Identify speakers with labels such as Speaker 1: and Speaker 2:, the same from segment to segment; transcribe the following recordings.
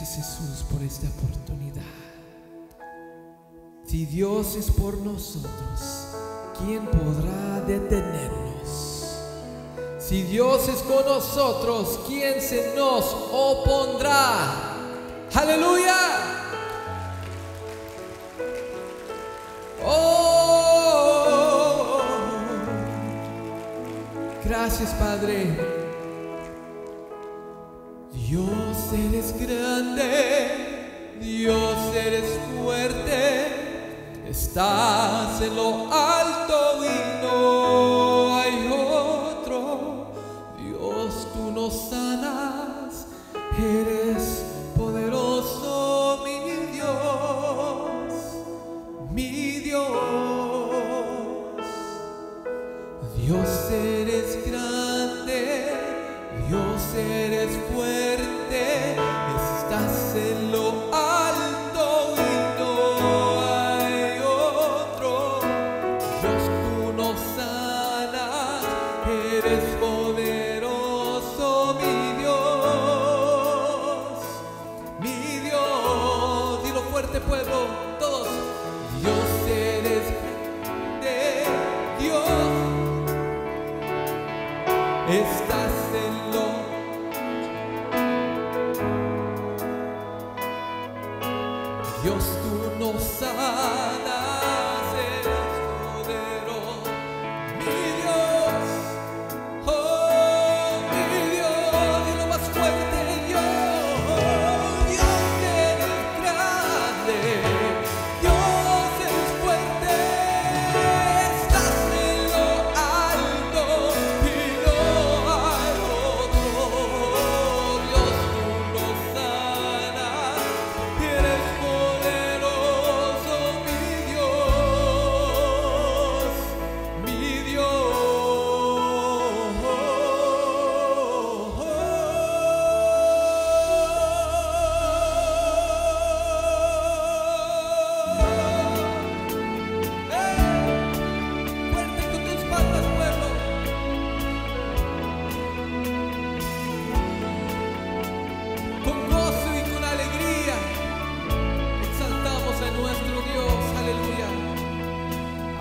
Speaker 1: Gracias, Jesús, por esta oportunidad. Si Dios es por nosotros, ¿quién podrá detenernos? Si Dios es con nosotros, ¿quién se nos opondrá? ¡Aleluya! ¡Oh! Gracias, Padre. Dios, eres grande, Dios, eres fuerte, estás en lo alto y no hay otro. Dios, tú nos sanas, eres poderoso, mi Dios, mi Dios. Dios, eres grande, Dios, eres fuerte, estás en lo alto y no hay otro. Dios, tú nos sanas, eres poderoso, mi Dios, mi Dios. Dilo fuerte, pueblo, todos. Dios, eres grande, Dios, estás en lo Dios, tú nos sanas, eres poderoso, mi Dios, oh, mi Dios, y lo más fuerte, Dios, Dios, eres grande, Dios, eres fuerte, estás en lo alto y no hay otro. Dios, tú nos sanas, eres poderoso, mi Dios, mi Dios. Fuerte con tus palmas, pueblo. Con gozo y con alegría exaltamos a nuestro Dios, aleluya.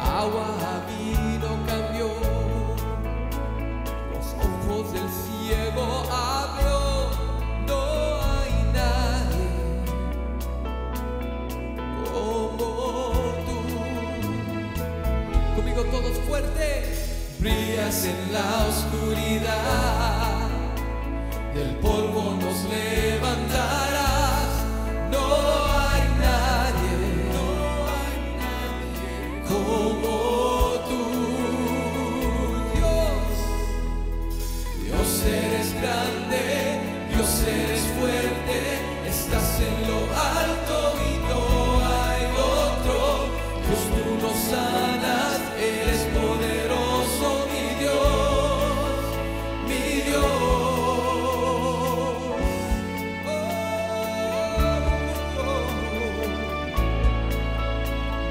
Speaker 1: Agua a vino cambió, los ojos del ciego abrió. No hay nadie como tú. Conmigo todos fuerte. Brillas en la oscuridad, del polvo nos levantarás. No hay nadie como tú. Dios, Dios, eres grande, Dios, eres fuerte, estás en lo alto y no hay otro. Dios, tú nos sanas, eres poderoso, mi Dios, mi Dios.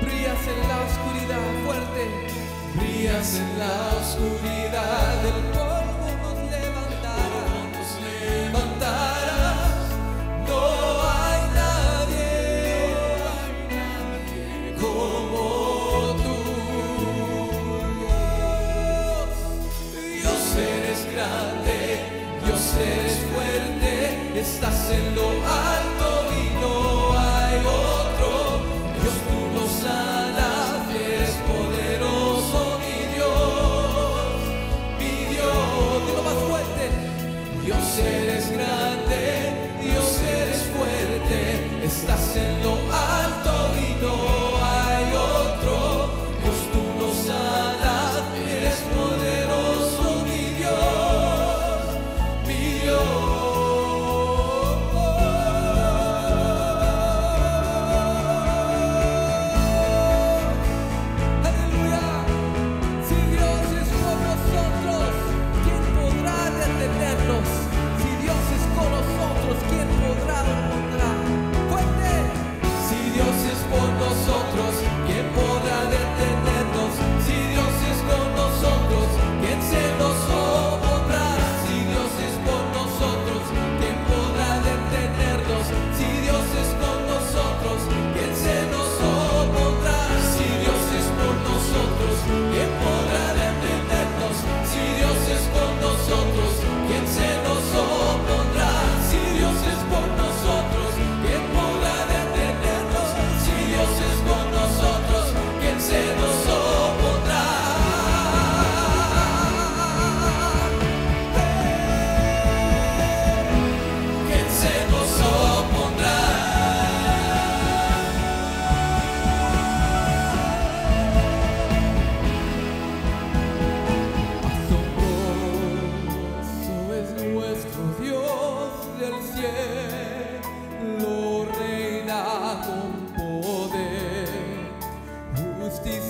Speaker 1: Brillas en la oscuridad, fuerte. Brillas en la oscuridad, del polvo nos levantarás. No hay nadie como tú. Dios, eres grande, Dios, eres fuerte, estás en lo alto y no hay otro. Dios, tú nos sanas, eres poderoso, mi Dios, mi Dios.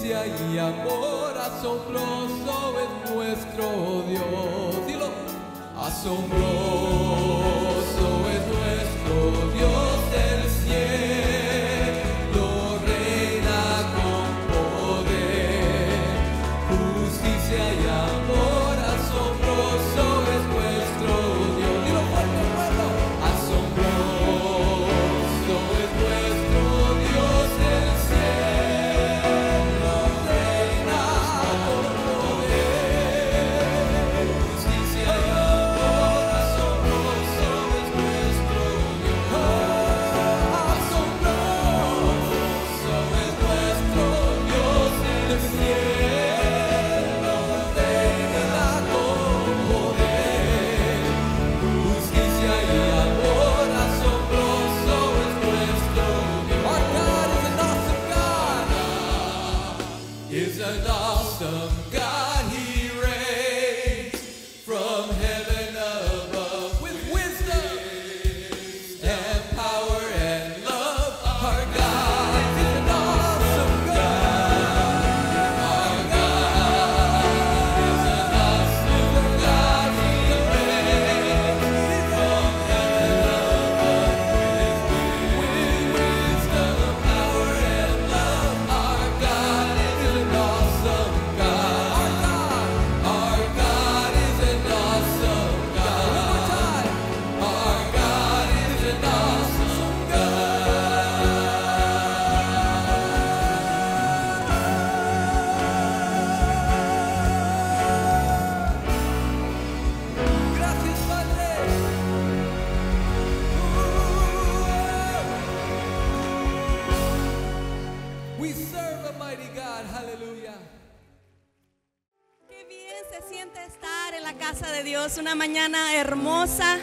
Speaker 1: justicia y amor, asombroso es nuestro Dios. Dilo. Asombroso es nuestro Dios del cielo, reina con poder, justicia y amor, asombroso es nuestro Dios. Dilo fuerte, pueblo. Asombroso es nuestro Dios del cielo, reina con poder, justicia y amor, asombroso es nuestro Dios. Asombroso es nuestro Dios del cielo, reina con poder, justicia y amor, asombroso es nuestro Dios. Our God is an awesome God. He reigns from heaven above with wisdom and power and love. Our God is an awesome God. Our God is an awesome God. He reigns from heaven above with wisdom, power and love. Our God is an awesome God. Our God is an awesome God. One more time. Our God is an awesome God. Gracias, Padre. We serve a mighty God. Hallelujah.
Speaker 2: Qué bien se siente estar en la casa de Dios, una mañana hermosa,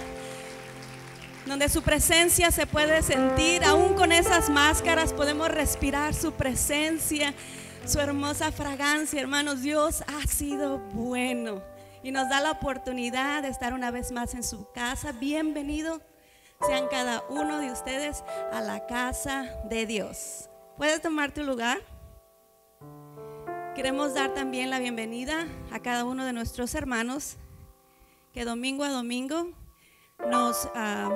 Speaker 2: donde su presencia se puede sentir. Aún con esas máscaras podemos respirar su presencia, su hermosa fragancia. Hermanos, Dios ha sido bueno y nos da la oportunidad de estar una vez más en su casa. Bienvenido sean cada uno de ustedes a la casa de Dios. ¿Puedes tomar tu lugar? Queremos dar también la bienvenida a cada uno de nuestros hermanos que domingo a domingo nos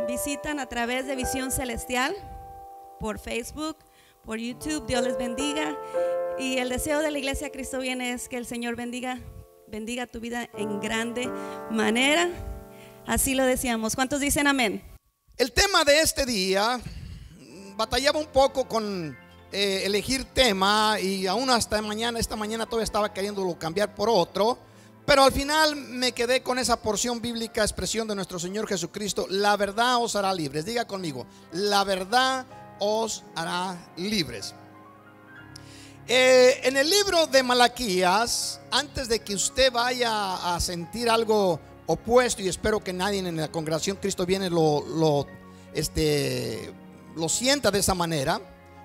Speaker 2: visitan a través de Visión Celestial, por Facebook, por YouTube. Dios les bendiga. Y el deseo de la Iglesia Cristo Viene es que el Señor bendiga tu vida en grande manera. Así lo decíamos. ¿Cuántos dicen amén?
Speaker 3: El tema de este día, batallaba un poco con elegir tema, y aún hasta esta mañana todavía estaba queriéndolo cambiar por otro, pero al final me quedé con esa porción bíblica, expresión de nuestro Señor Jesucristo: la verdad os hará libres. Diga conmigo: la verdad os hará libres. En el libro de Malaquías, antes de que usted vaya a sentir algo opuesto, y espero que nadie en la congregación Cristo Viene lo sienta de esa manera,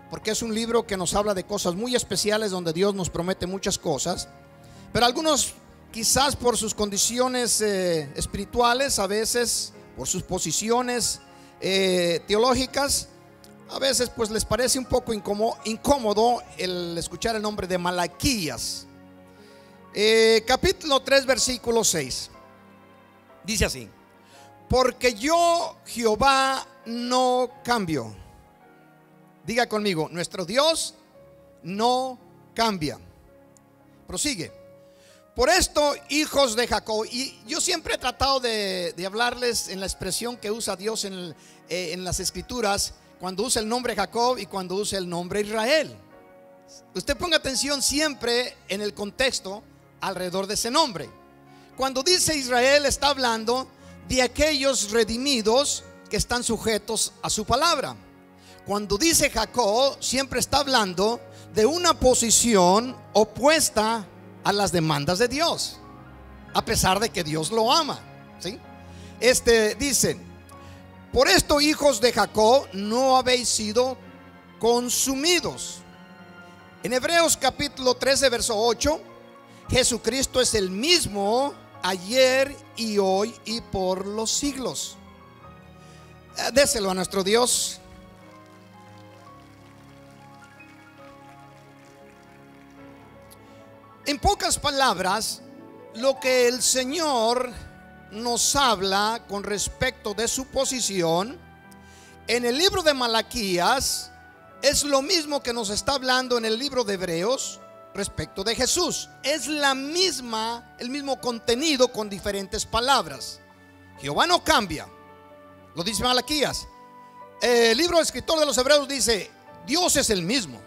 Speaker 3: porque es un libro que nos habla de cosas muy especiales, donde Dios nos promete muchas cosas, pero algunos, quizás por sus condiciones espirituales, a veces por sus posiciones teológicas, a veces pues les parece un poco incómodo el escuchar el nombre de Malaquías. Capítulo 3, versículo 6. Dice así: porque yo, Jehová, no cambio. Diga conmigo: nuestro Dios no cambia. Prosigue: por esto, hijos de Jacob. Y yo siempre he tratado de hablarles en la expresión que usa Dios en las escrituras, cuando usa el nombre Jacob y cuando usa el nombre Israel. Usted ponga atención siempre en el contexto alrededor de ese nombre. Cuando dice Israel, está hablando de aquellos redimidos que están sujetos a su palabra. Cuando dice Jacob, siempre está hablando de una posición opuesta a las demandas de Dios, a pesar de que Dios lo ama, ¿sí? Dice: por esto, hijos de Jacob, no habéis sido consumidos. En Hebreos capítulo 13, verso 8, Jesucristo es el mismo ayer y hoy y por los siglos. Déselo a nuestro Dios. En pocas palabras, lo que el Señor nos habla con respecto de su posición en el libro de Malaquías es lo mismo que nos está hablando en el libro de Hebreos respecto de Jesús. Es el mismo contenido con diferentes palabras. Jehová no cambia, lo dice Malaquías. El libro escritor de los Hebreos dice: Dios es el mismo,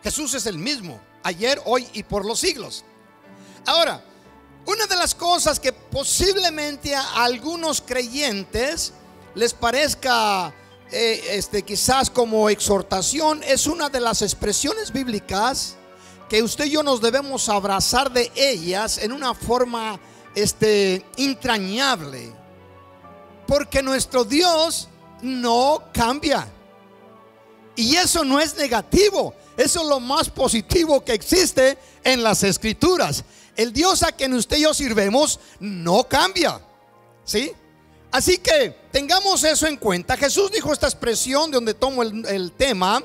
Speaker 3: Jesús es el mismo, ayer, hoy y por los siglos. Ahora, una de las cosas que posiblemente a algunos creyentes les parezca quizás como exhortación, es una de las expresiones bíblicas que usted y yo nos debemos abrazar de ellas en una forma entrañable, porque nuestro Dios no cambia. Y eso no es negativo, eso es lo más positivo que existe en las Escrituras. El Dios a quien usted y yo sirvemos no cambia, ¿sí? Así que tengamos eso en cuenta. Jesús dijo esta expresión de donde tomo el tema,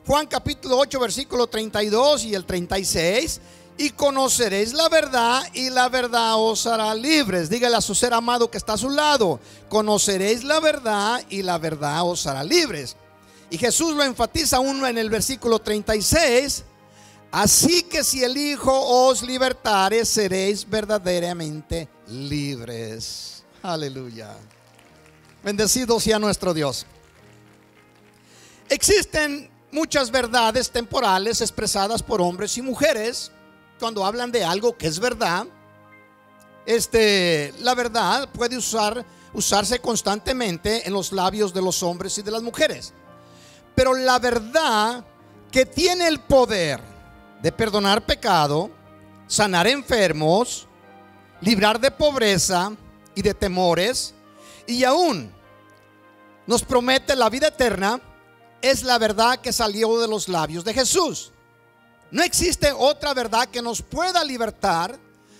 Speaker 3: Juan capítulo 8 versículo 32 y el 36: y conoceréis la verdad y la verdad os hará libres. Dígale a su ser amado que está a su lado: conoceréis la verdad y la verdad os hará libres. Y Jesús lo enfatiza uno en el versículo 36: así que si el Hijo os libertare, seréis verdaderamente libres. Aleluya. Bendecido sea nuestro Dios. Existen muchas verdades temporales expresadas por hombres y mujeres cuando hablan de algo que es verdad. La verdad puede usarse constantemente en los labios de los hombres y de las mujeres. Pero la verdad que tiene el poder de perdonar pecado, sanar enfermos, librar de pobreza y de temores, y aún nos promete la vida eterna, es la verdad que salió de los labios de Jesús. No existe otra verdad que nos pueda libertar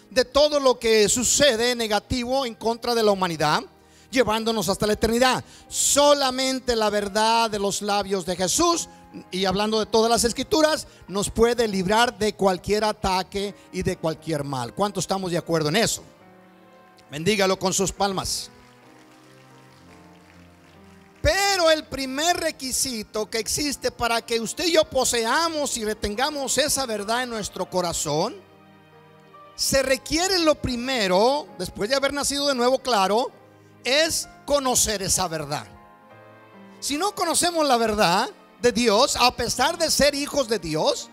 Speaker 3: de todo lo que sucede negativo en contra de la humanidad, llevándonos hasta la eternidad. Solamente la verdad de los labios de Jesús, y hablando de todas las Escrituras, nos puede librar de cualquier ataque y de cualquier mal. ¿Cuántos estamos de acuerdo en eso? Bendígalo con sus palmas. Pero el primer requisito que existe para que usted y yo poseamos y retengamos esa verdad en nuestro corazón, se requiere lo primero, después de haber nacido de nuevo, claro, es conocer esa verdad. Si no conocemos la verdad de Dios, a pesar de ser hijos de Dios,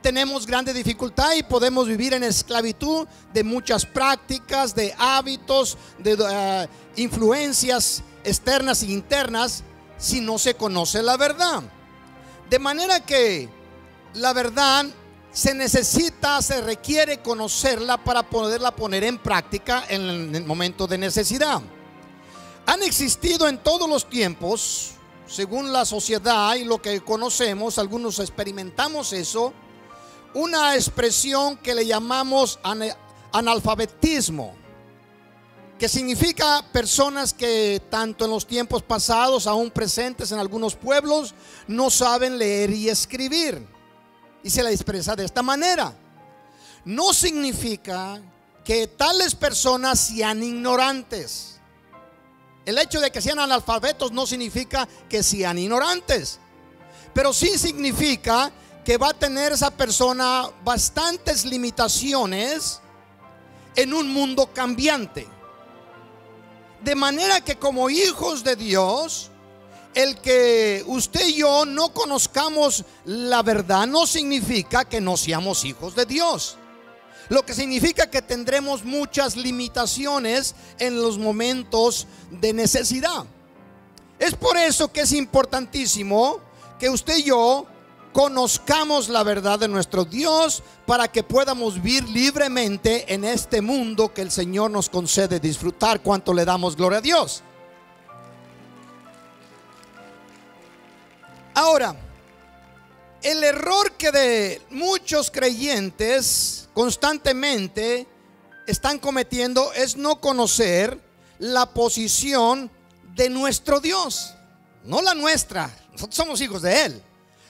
Speaker 3: tenemos grande dificultad y podemos vivir en esclavitud de muchas prácticas, de hábitos, de influencias externas e internas, si no se conoce la verdad. De manera que la verdad se requiere conocerla para poderla poner en práctica en el momento de necesidad. Han existido en todos los tiempos, según la sociedad y lo que conocemos, algunos experimentamos eso, una expresión que le llamamos analfabetismo, que significa personas que tanto en los tiempos pasados, aún presentes en algunos pueblos, no saben leer y escribir, y se la expresa de esta manera. No significa que tales personas sean ignorantes. El hecho de que sean analfabetos no significa que sean ignorantes, pero sí significa que va a tener esa persona bastantes limitaciones en un mundo cambiante. De manera que como hijos de Dios, el que usted y yo no conozcamos la verdad no significa que no seamos hijos de Dios. Lo que significa que tendremos muchas limitaciones en los momentos de necesidad. Es por eso que es importantísimo que usted y yo conozcamos la verdad de nuestro Dios, para que podamos vivir libremente en este mundo que el Señor nos concede disfrutar. ¿Cuánto le damos gloria a Dios? Ahora, el error que de muchos creyentes constantemente están cometiendo es no conocer la posición de nuestro Dios, no la nuestra. Nosotros somos hijos de Él,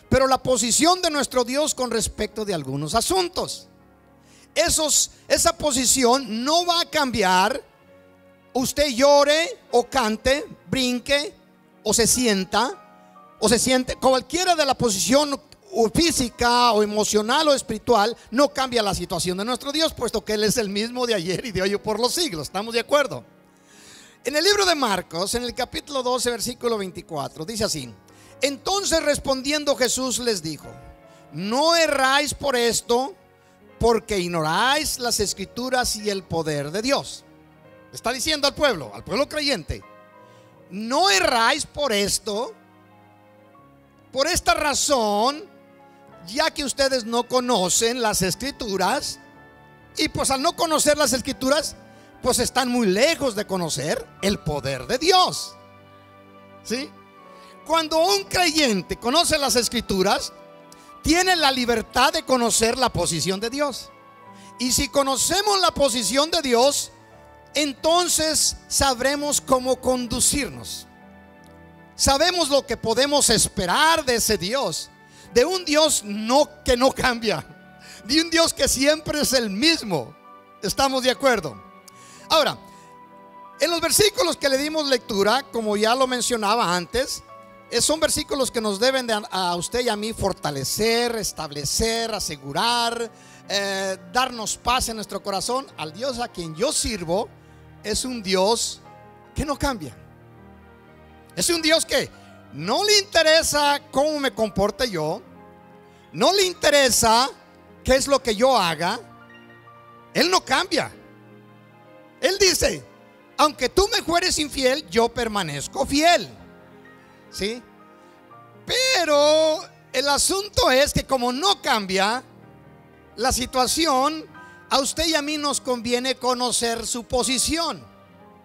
Speaker 3: pero la posición de nuestro Dios con respecto de algunos asuntos. esa posición no va a cambiar. Usted llore o cante, brinque o se sienta o se siente, cualquiera de la posición o física o emocional o espiritual, no cambia la situación de nuestro Dios, puesto que Él es el mismo de ayer y de hoy y por los siglos. ¿Estamos de acuerdo? En el libro de Marcos, en el capítulo 12, versículo 24, dice así: entonces respondiendo Jesús les dijo: no erráis por esto, porque ignoráis las escrituras y el poder de Dios. Está diciendo al pueblo creyente: no erráis por esto, por esta razón, ya que ustedes no conocen las escrituras, y pues al no conocer las escrituras, pues están muy lejos de conocer el poder de Dios. ¿Sí? Cuando un creyente conoce las escrituras, tiene la libertad de conocer la posición de Dios. Y si conocemos la posición de Dios, entonces sabremos cómo conducirnos. Sabemos lo que podemos esperar de ese Dios, de un Dios que no cambia, de un Dios que siempre es el mismo. ¿Estamos de acuerdo? Ahora, en los versículos que le dimos lectura, como ya lo mencionaba antes, son versículos que nos deben a usted y a mí fortalecer, establecer, asegurar, darnos paz en nuestro corazón. Al Dios a quien yo sirvo es un Dios que no cambia. Es un Dios que no le interesa cómo me comporte yo, no le interesa qué es lo que yo haga. Él no cambia. Él dice: aunque tú me fueres infiel, yo permanezco fiel. ¿Sí? Pero el asunto es que como no cambia la situación, a usted y a mí nos conviene conocer su posición.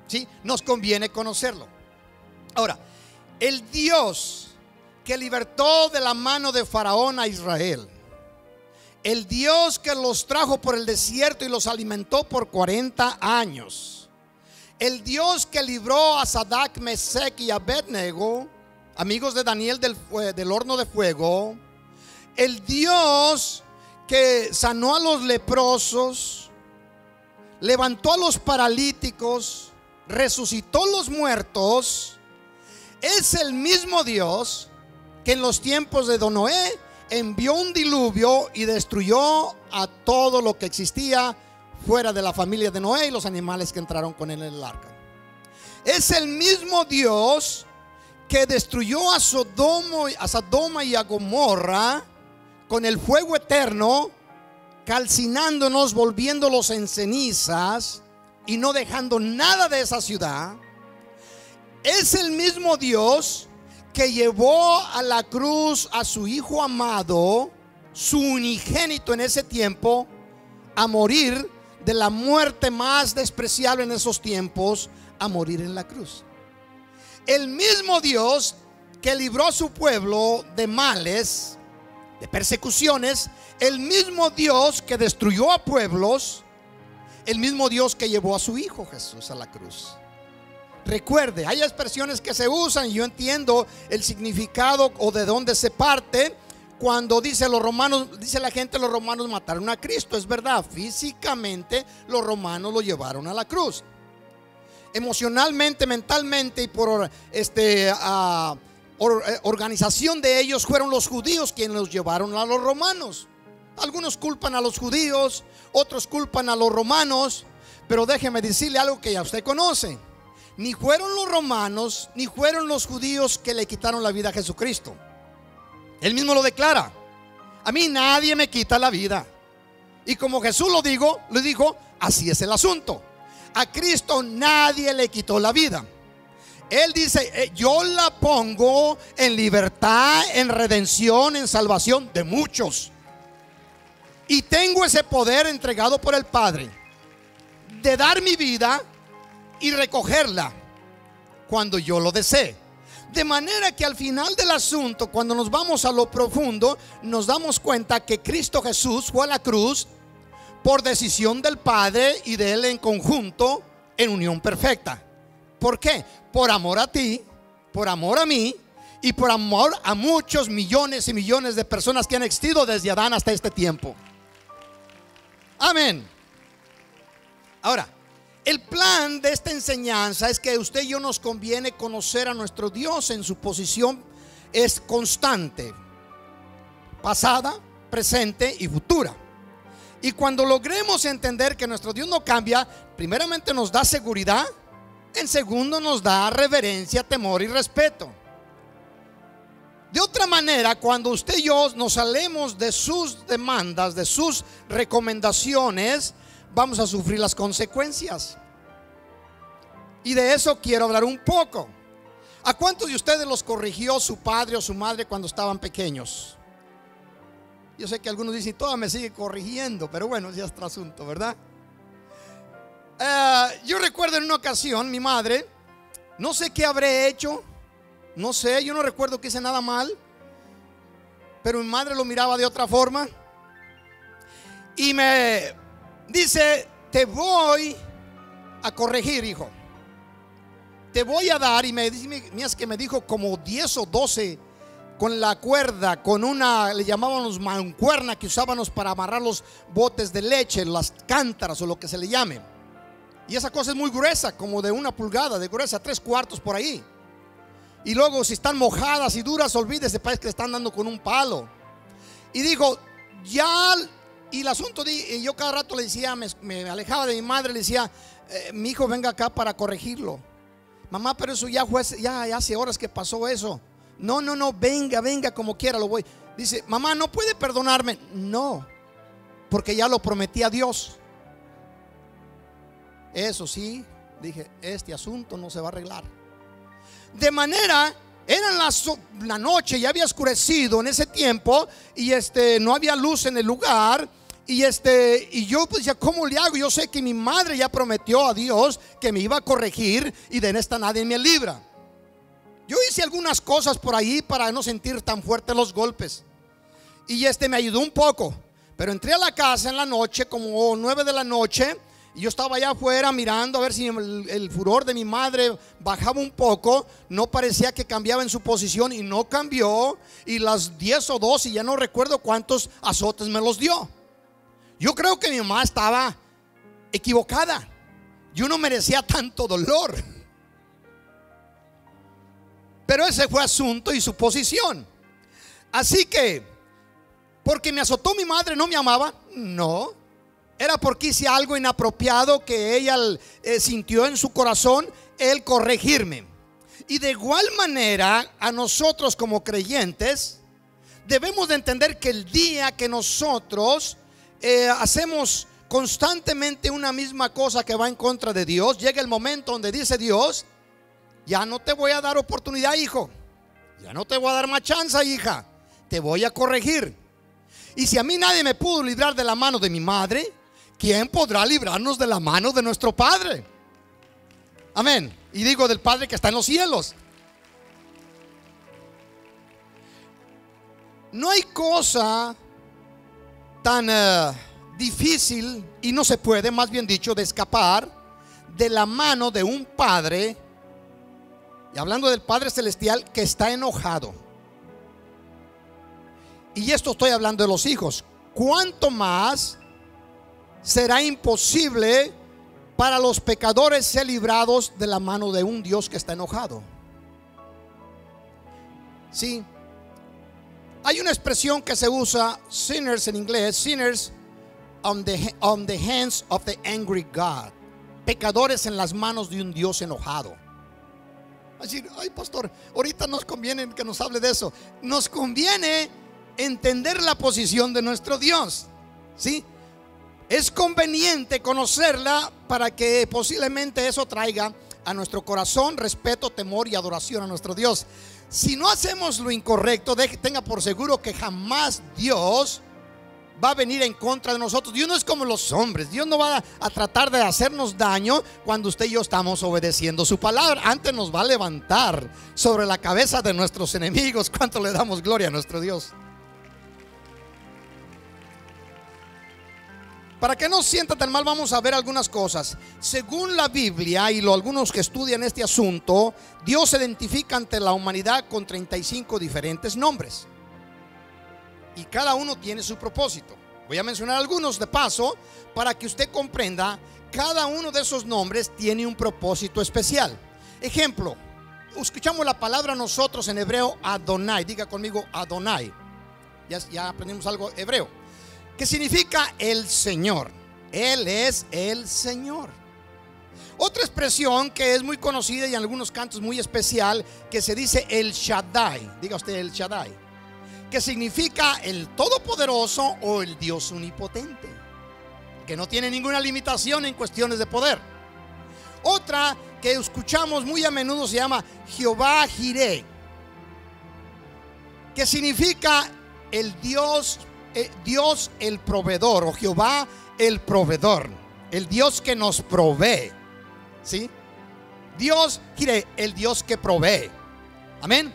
Speaker 3: ¿Sí? Nos conviene conocerlo. Ahora, el Dios que libertó de la mano de Faraón a Israel, el Dios que los trajo por el desierto y los alimentó por 40 años, el Dios que libró a Sadrach, Mesec y Abednego, amigos de Daniel del horno de fuego, el Dios que sanó a los leprosos, levantó a los paralíticos, resucitó a los muertos, es el mismo Dios que en los tiempos de Noé envió un diluvio y destruyó a todo lo que existía fuera de la familia de Noé y los animales que entraron con él en el arca. Es el mismo Dios que destruyó a Sodoma y a Gomorra con el fuego eterno, calcinándonos, volviéndolos en cenizas y no dejando nada de esa ciudad. Es el mismo Dios que llevó a la cruz a su Hijo amado, su unigénito en ese tiempo, a morir de la muerte más despreciable en esos tiempos, a morir en la cruz. El mismo Dios que libró a su pueblo de males, de persecuciones, el mismo Dios que destruyó a pueblos, el mismo Dios que llevó a su Hijo Jesús a la cruz. Recuerde, hay expresiones que se usan y yo entiendo el significado o de dónde se parte. Cuando dice los romanos, dice la gente, los romanos mataron a Cristo. Es verdad, físicamente los romanos lo llevaron a la cruz. Emocionalmente, mentalmente y por organización de ellos fueron los judíos quienes los llevaron a los romanos. Algunos culpan a los judíos, otros culpan a los romanos, pero déjeme decirle algo que ya usted conoce. Ni fueron los romanos ni fueron los judíos que le quitaron la vida a Jesucristo. Él mismo lo declara: a mí nadie me quita la vida. Y como Jesús lo dijo, así es el asunto. A Cristo nadie le quitó la vida. Él dice: yo la pongo en libertad, en redención, en salvación de muchos. Y tengo ese poder entregado por el Padre de dar mi vida y recogerla cuando yo lo desee. De manera que al final del asunto, cuando nos vamos a lo profundo, nos damos cuenta que Cristo Jesús fue a la cruz por decisión del Padre y de Él en conjunto, en unión perfecta. ¿Por qué? Por amor a ti, por amor a mí y por amor a muchos millones y millones de personas que han existido desde Adán hasta este tiempo. Amén. Ahora, el plan de esta enseñanza es que usted y yo nos conviene conocer a nuestro Dios en su posición es constante, pasada, presente y futura. Y cuando logremos entender que nuestro Dios no cambia, primeramente nos da seguridad, en segundo nos da reverencia, temor y respeto. De otra manera, cuando usted y yo nos salemos de sus demandas, de sus recomendaciones, vamos a sufrir las consecuencias. Y de eso quiero hablar un poco. ¿A cuántos de ustedes los corrigió su padre o su madre cuando estaban pequeños? Yo sé que algunos dicen, todavía me sigue corrigiendo, pero bueno, ya es otro asunto, ¿verdad? Yo recuerdo en una ocasión, mi madre, no sé qué habré hecho, no sé, yo no recuerdo que hice nada mal, pero mi madre lo miraba de otra forma y me dice, te voy a corregir, hijo. Te voy a dar, y me dice, mira, es que me dijo como 10 o 12 con la cuerda, con una, le llamábamos mancuerna que usábamos para amarrar los botes de leche, las cántaras o lo que se le llame. Y esa cosa es muy gruesa, como de 1 pulgada de gruesa, 3/4 por ahí. Y luego si están mojadas y duras, olvídese, parece que le están dando con un palo. Y dijo, ya, y el asunto, y yo cada rato le decía, me alejaba de mi madre, le decía, mi hijo venga acá para corregirlo. Mamá, pero eso ya fue, ya hace horas que pasó eso. No, venga como quiera, lo voy. Dice, mamá, ¿no puede perdonarme? No, porque ya lo prometí a Dios. Eso sí, dije, este asunto no se va a arreglar. De manera, era la noche, ya había oscurecido en ese tiempo y no había luz en el lugar. Y yo pues decía, ¿cómo le hago? Yo sé que mi madre ya prometió a Dios que me iba a corregir y de esta nadie me libra. Yo hice algunas cosas por ahí para no sentir tan fuertes los golpes. Y me ayudó un poco. Pero entré a la casa en la noche, como 9 de la noche, y yo estaba allá afuera mirando a ver si el furor de mi madre bajaba un poco. No parecía que cambiaba en su posición y no cambió. Y las 10 o 12, ya no recuerdo cuántos azotes me los dio. Yo creo que mi mamá estaba equivocada. Yo no merecía tanto dolor. Pero ese fue asunto y su posición. Así que, porque me azotó mi madre, ¿no me amaba? No. Era porque hice algo inapropiado que ella sintió en su corazón el corregirme. Y de igual manera, a nosotros como creyentes, debemos de entender que el día que nosotros hacemos constantemente una misma cosa que va en contra de Dios, llega el momento donde dice Dios, ya no te voy a dar oportunidad, hijo, ya no te voy a dar más chance, hija, te voy a corregir. Y si a mí nadie me pudo librar de la mano de mi madre, ¿quién podrá librarnos de la mano de nuestro Padre? Amén. Y digo del Padre que está en los cielos. No hay cosa tan difícil, y no se puede, más bien dicho, de escapar de la mano de un Padre, y hablando del Padre Celestial, que está enojado. Y esto estoy hablando de los hijos. ¿Cuánto más será imposible para los pecadores ser librados de la mano de un Dios que está enojado? Sí. Hay una expresión que se usa, sinners en inglés, sinners on the hands of the angry God. Pecadores en las manos de un Dios enojado. Así, ay pastor, ahorita nos conviene que nos hable de eso. Nos conviene entender la posición de nuestro Dios. ¿Sí? Es conveniente conocerla para que posiblemente eso traiga a nuestro corazón respeto, temor y adoración a nuestro Dios. Si no hacemos lo incorrecto, tenga por seguro que jamás Dios va a venir en contra de nosotros. Dios no es como los hombres. Dios no va a tratar de hacernos daño cuando usted y yo estamos obedeciendo su palabra. Antes nos va a levantar sobre la cabeza de nuestros enemigos. ¿Cuánto le damos gloria a nuestro Dios? Para que no sienta tan mal, vamos a ver algunas cosas. Según la Biblia y algunos que estudian este asunto, Dios se identifica ante la humanidad con 35 diferentes nombres. Y cada uno tiene su propósito. Voy a mencionar algunos de paso para que usted comprenda. Cada uno de esos nombres tiene un propósito especial. Ejemplo, escuchamos la palabra nosotros en hebreo Adonai. Diga conmigo Adonai. Ya aprendimos algo hebreo, que significa el Señor. Él es el Señor. Otra expresión que es muy conocida y en algunos cantos muy especial, que se dice el Shaddai. Diga usted el Shaddai, que significa el Todopoderoso o el Dios Omnipotente, que no tiene ninguna limitación en cuestiones de poder. Otra que escuchamos muy a menudo se llama Jehová Jireh, que significa el Dios el proveedor, o Jehová el proveedor, el Dios que nos provee. ¿Sí? Dios Jireh, el Dios que provee. Amén.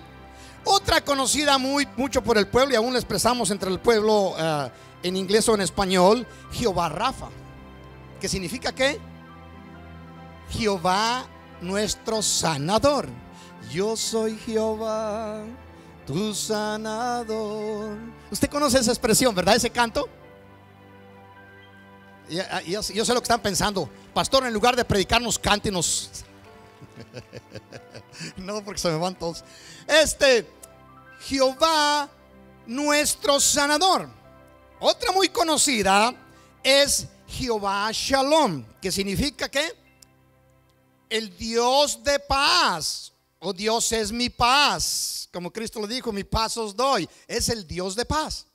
Speaker 3: Otra conocida mucho por el pueblo, y aún la expresamos entre el pueblo en inglés o en español, Jehová Rafa, que significa ¿qué? Jehová nuestro sanador. Yo soy Jehová tu sanador. Usted conoce esa expresión, ¿verdad? Ese canto. Yo sé lo que están pensando. Pastor, en lugar de predicarnos, cántenos. No, porque se me van todos. Jehová nuestro sanador. Otra muy conocida es Jehová Shalom, que significa ¿qué? El Dios de paz, o Dios es mi paz. Como Cristo lo dijo, mi paz os doy. Es el Dios de paz.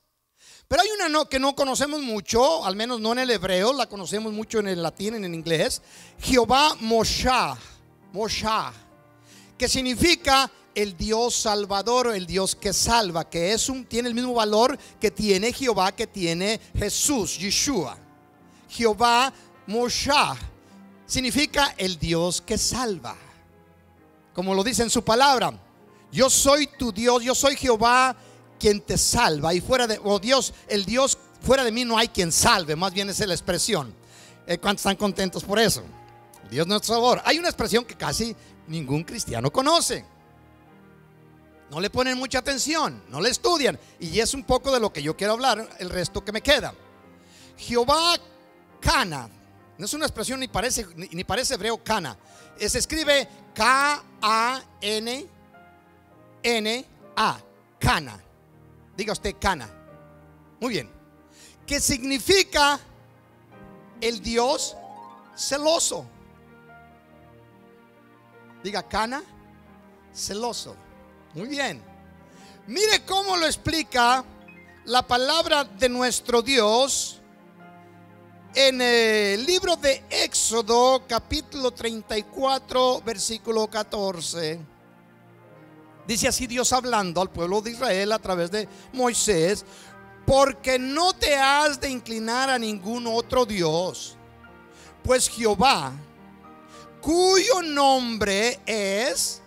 Speaker 3: Pero hay una que no conocemos mucho, al menos no en el hebreo, la conocemos mucho en el latín, en el inglés. Jehová Moshah, que significa el Dios salvador, el Dios que salva, que tiene el mismo valor que tiene Jehová, que tiene Jesús, Yeshua. Jehová Moshah significa el Dios que salva, como lo dice en su palabra. Yo soy tu Dios, yo soy Jehová quien te salva, y fuera de, Dios, el Dios fuera de mí no hay quien salve. Más bien esa es la expresión. ¿Cuántos están contentos por eso? Dios nuestro favor. Hay una expresión que casi ningún cristiano conoce. No le ponen mucha atención, no le estudian, y es un poco de lo que yo quiero hablar el resto que me queda. Jehová Cana. No es una expresión ni parece hebreo Cana. Se escribe K-A-N-N-A. Cana. Diga usted Cana. Muy bien. ¿Qué significa el Dios celoso? Diga Cana, celoso. Muy bien. Mire cómo lo explica la palabra de nuestro Dios en el libro de Éxodo, capítulo 34, versículo 14. Dice así Dios hablando al pueblo de Israel a través de Moisés: porque no te has de inclinar a ningún otro Dios, pues Jehová, cuyo nombre es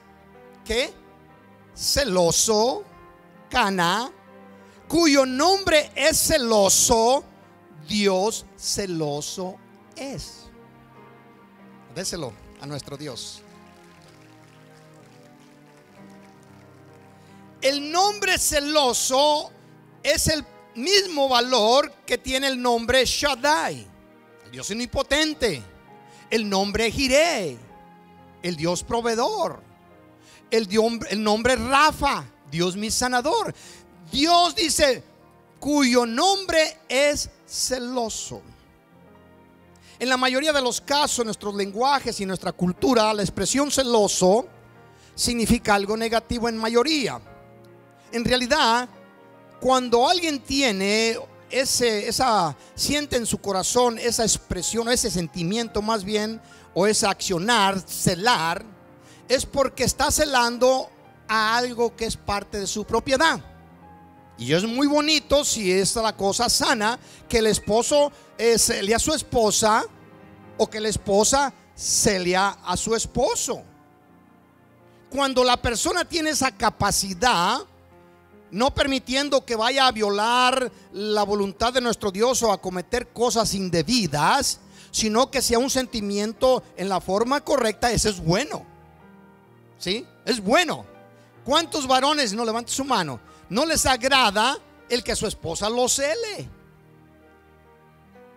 Speaker 3: ¿qué? Celoso, Cana, cuyo nombre es celoso, Dios celoso es. Déselo a nuestro Dios. El nombre celoso es el mismo valor que tiene el nombre Shaddai, el Dios omnipotente, el nombre Jireh, el Dios proveedor, el nombre Rafa, Dios mi sanador. Dios dice cuyo nombre es celoso. En la mayoría de los casos, en nuestros lenguajes y en nuestra cultura, la expresión celoso significa algo negativo en mayoría. En realidad, cuando alguien tiene siente en su corazón esa expresión, ese sentimiento más bien, o ese accionar, celar, es porque está celando a algo que es parte de su propiedad. Y es muy bonito si es la cosa sana, que el esposo cele a su esposa, o que la esposa cele a su esposo. Cuando la persona tiene esa capacidad, no permitiendo que vaya a violar la voluntad de nuestro Dios o a cometer cosas indebidas, sino que sea un sentimiento en la forma correcta, eso es bueno. ¿Sí? Es bueno. ¿Cuántos varones, no levante su mano, no les agrada el que su esposa lo cele?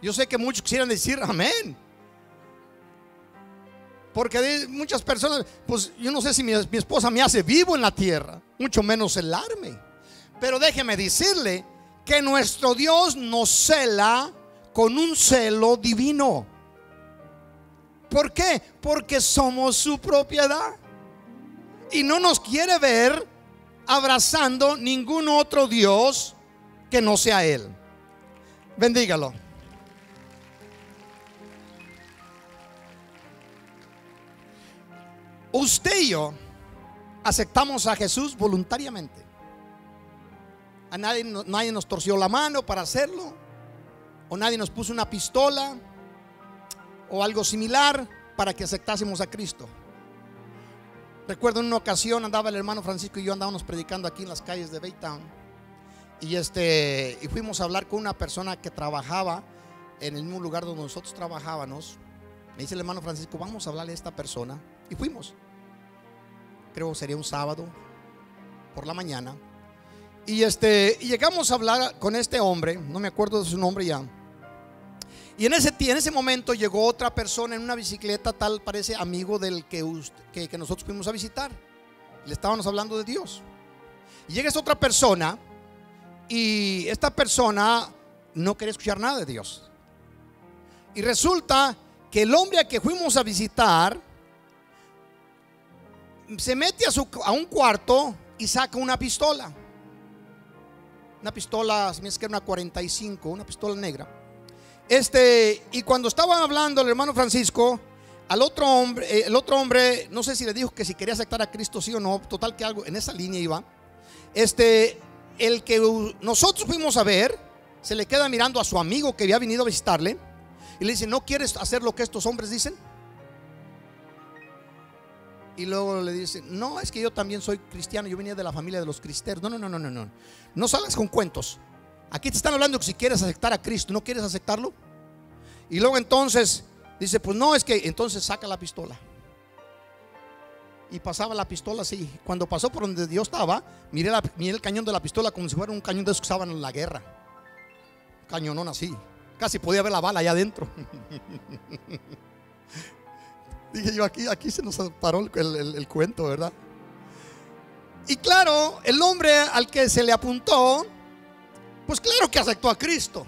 Speaker 3: Yo sé que muchos quisieran decir amén. Porque muchas personas, pues yo no sé si mi esposa me hace vivo en la tierra, mucho menos celarme. Pero déjeme decirle que nuestro Dios nos cela con un celo divino. ¿Por qué? Porque somos su propiedad. Y no nos quiere ver abrazando ningún otro Dios que no sea Él. Bendígalo. Usted y yo aceptamos a Jesús voluntariamente. A nadie nos torció la mano para hacerlo, o nadie nos puso una pistola o algo similar para que aceptásemos a Cristo. Recuerdo en una ocasión andaba el hermano Francisco y yo andábamos predicando aquí en las calles de Baytown, y fuimos a hablar con una persona que trabajaba en el mismo lugar donde nosotros trabajábamos. Me dice el hermano Francisco, vamos a hablarle a esta persona. Y fuimos. Creo que sería un sábado por la mañana. Y llegamos a hablar con este hombre, no me acuerdo de su nombre ya. Y en ese momento llegó otra persona en una bicicleta, tal parece amigo del que nosotros fuimos a visitar. Le estábamos hablando de Dios. Y llega esta otra persona, y esta persona no quería escuchar nada de Dios. Y resulta que el hombre a que fuimos a visitar se mete a un cuarto y saca una pistola. Una pistola, se me hace que era una 45, una pistola negra. Y cuando estaban hablando el hermano Francisco, el otro hombre, no sé si le dijo que si quería aceptar a Cristo sí o no, total que algo en esa línea iba. El que nosotros fuimos a ver, se le queda mirando a su amigo que había venido a visitarle y le dice, ¿no quieres hacer lo que estos hombres dicen? Y luego le dice, no, es que yo también soy cristiano, yo venía de la familia de los cristeros. No salgas con cuentos. Aquí te están hablando que si quieres aceptar a Cristo, ¿no quieres aceptarlo? Y luego entonces dice, pues no, es que entonces saca la pistola. Y pasaba la pistola así. Cuando pasó por donde Dios estaba, miré el cañón de la pistola como si fuera un cañón de esos que usaban en la guerra. Cañonón así. Casi podía ver la bala allá adentro. Dije yo, aquí se nos paró el cuento, ¿verdad? Y claro, el hombre al que se le apuntó, pues claro que aceptó a Cristo.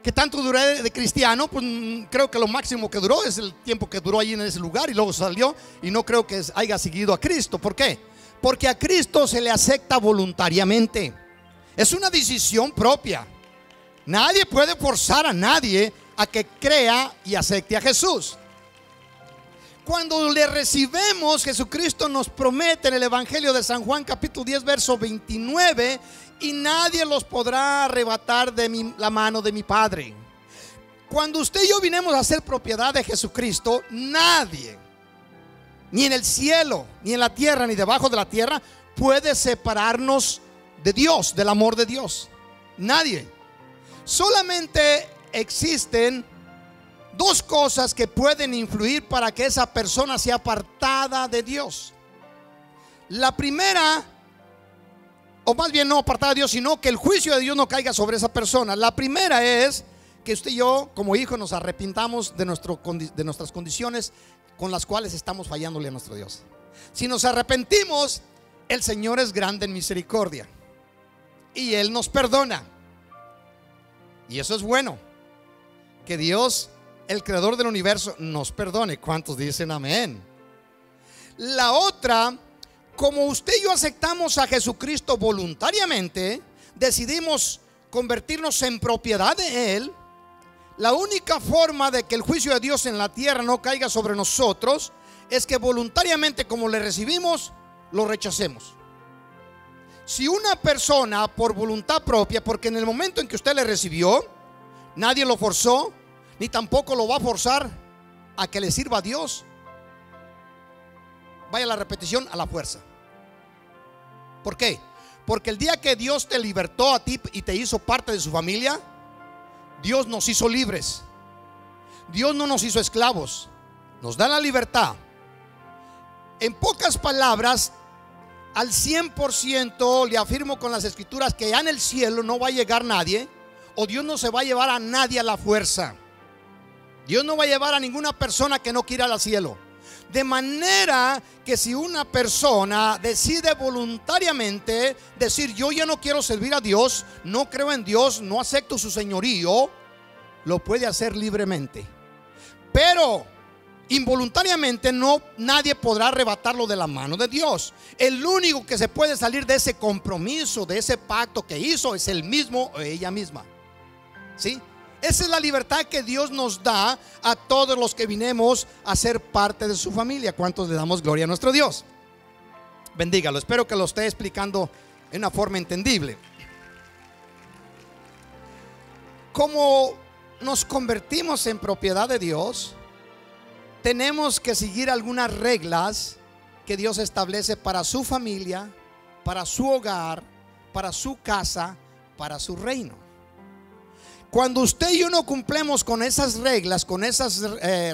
Speaker 3: ¿Qué tanto duré de cristiano? Pues creo que lo máximo que duró es el tiempo que duró allí en ese lugar y luego salió, y no creo que haya seguido a Cristo. ¿Por qué? Porque a Cristo se le acepta voluntariamente. Es una decisión propia. Nadie puede forzar a nadie a que crea y acepte a Jesús. Cuando le recibimos, Jesucristo nos promete en el Evangelio de San Juan capítulo 10 verso 29, y nadie los podrá arrebatar de la mano de mi Padre. Cuando usted y yo vinimos a ser propiedad de Jesucristo, nadie, ni en el cielo, ni en la tierra, ni debajo de la tierra, puede separarnos de Dios, del amor de Dios. Nadie. Solamente existen dos cosas que pueden influir para que esa persona sea apartada de Dios. La primera, o más bien no apartada de Dios, sino que el juicio de Dios no caiga sobre esa persona. La primera es que usted y yo como hijos nos arrepintamos de nuestras condiciones con las cuales estamos fallándole a nuestro Dios. Si nos arrepentimos, el Señor es grande en misericordia y Él nos perdona. Y eso es bueno, que Dios, el creador del universo, nos perdone. ¿Cuántos dicen amén? La otra, como usted y yo aceptamos a Jesucristo voluntariamente, decidimos convertirnos en propiedad de Él. La única forma de que el juicio de Dios en la tierra no caiga sobre nosotros es que voluntariamente, como le recibimos, lo rechacemos. Si una persona por voluntad propia, porque en el momento en que usted le recibió, nadie lo forzó, ni tampoco lo va a forzar a que le sirva a Dios, vaya la repetición, a la fuerza. ¿Por qué? Porque el día que Dios te libertó a ti y te hizo parte de su familia, Dios nos hizo libres. Dios no nos hizo esclavos, nos da la libertad. En pocas palabras, al 100% le afirmo con las escrituras que ya en el cielo no va a llegar nadie, o Dios no se va a llevar a nadie a la fuerza. Dios no va a llevar a ninguna persona que no quiera ir al cielo. De manera que si una persona decide voluntariamente decir: yo ya no quiero servir a Dios, no creo en Dios, no acepto su señorío, lo puede hacer libremente. Pero involuntariamente nadie podrá arrebatarlo de la mano de Dios. El único que se puede salir de ese compromiso, de ese pacto que hizo, es él mismo o ella misma. ¿Sí? Esa es la libertad que Dios nos da a todos los que vinimos a ser parte de su familia. ¿Cuántos le damos gloria a nuestro Dios? Bendígalo. Espero que lo esté explicando en una forma entendible. Como nos convertimos en propiedad de Dios, tenemos que seguir algunas reglas que Dios establece para su familia, para su hogar, para su casa, para su reino. Cuando usted y yo no cumplimos con esas reglas, con esas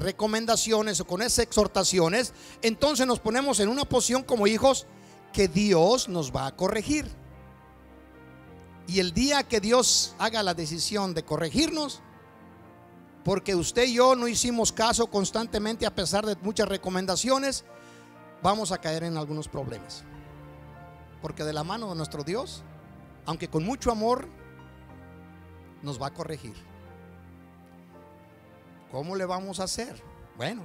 Speaker 3: recomendaciones o con esas exhortaciones, entonces nos ponemos en una posición como hijos que Dios nos va a corregir. Y el día que Dios haga la decisión de corregirnos, porque usted y yo no hicimos caso constantemente a pesar de muchas recomendaciones, vamos a caer en algunos problemas. Porque de la mano de nuestro Dios, aunque con mucho amor, nos va a corregir. ¿Cómo le vamos a hacer? Bueno,